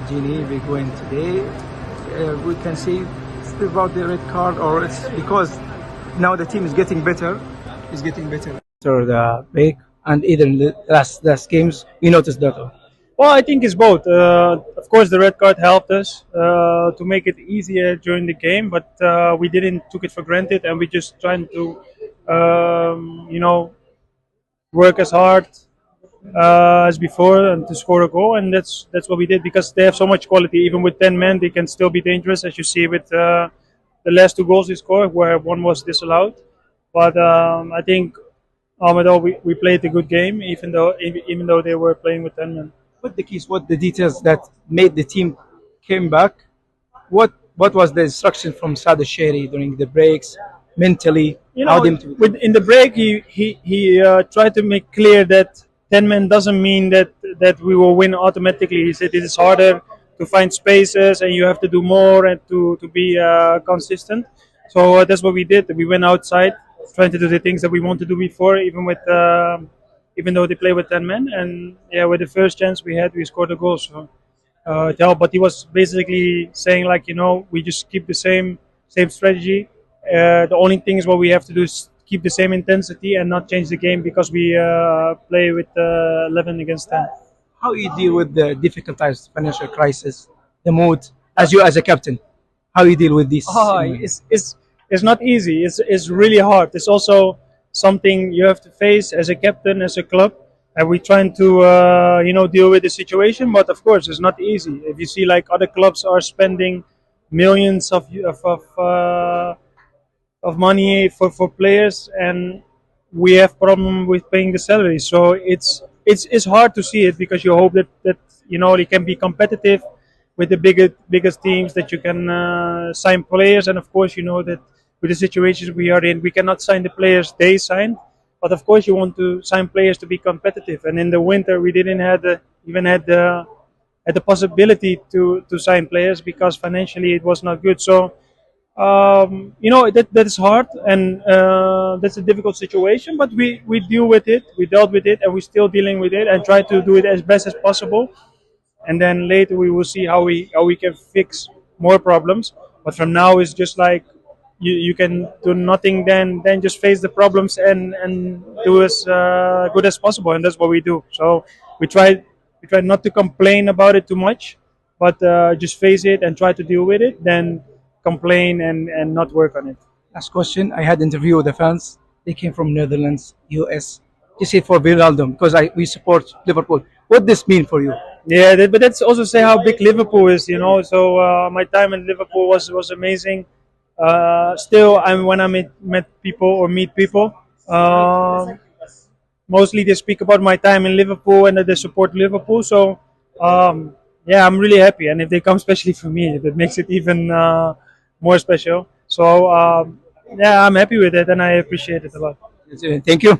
Genie, big win today. We can see it's about the red card, or it's because now the team is getting better. Is getting better after the break, and either in the last games, you noticed that. Well, I think it's both. Of course, the red card helped us to make it easier during the game, but we didn't took it for granted, and we just trying to, work as hard as before and to score a goal, and that's what we did because they have so much quality. Even with 10 men, they can still be dangerous, as you see with the last 2 goals they scored, where one was disallowed. But I think all in all, we played a good game, even though they were playing with 10 men. What the keys? What the details that made the team came back? What was the instruction from Saad Al-Shehri during the breaks, mentally? In the break, he tried to make clear that 10 men doesn't mean that we will win automatically. He said it is harder to find spaces and you have to do more and to be consistent. So that's what we did. We went outside trying to do the things that we wanted to do before, even though they play with 10 men. And yeah, with the first chance we had, we scored a goal. So it helped. But he was basically saying we just keep the same strategy. The only thing is what we have to do is keep the same intensity and not change the game because we play with 11 against 10. How you deal with the difficult times, financial crisis, the mood, as a captain? How you deal with this? It's not easy. It's really hard. It's also something you have to face as a captain, as a club, and we're trying to deal with the situation. But of course, it's not easy. If you see like other clubs are spending millions of money for players, and we have problem with paying the salary. So it's hard to see it because you hope that they can be competitive with the biggest teams, that you can sign players. And of course, you know that with the situations we are in, we cannot sign the players they signed. But of course, you want to sign players to be competitive. And in the winter, we didn't even had the possibility to sign players because financially it was not good. So that is hard, and that's a difficult situation. But we deal with it. We dealt with it, and we're still dealing with it, and try to do it as best as possible. And then later we will see how we can fix more problems. But from now it's just like you can do nothing then just face the problems and do as good as possible, and that's what we do. So we try not to complain about it too much, but just face it and try to deal with it, then complain and not work on it. Last question. I had interview with the fans. They came from Netherlands, US. Just say for Wijnaldum, because we support Liverpool. What this mean for you? Yeah, but that's also say how big Liverpool is, So my time in Liverpool was amazing. Still, when I meet people, mostly they speak about my time in Liverpool and that they support Liverpool. So yeah, I'm really happy. And if they come especially for me, that makes it even more special. So yeah, I'm happy with it and I appreciate it a lot. Thank you.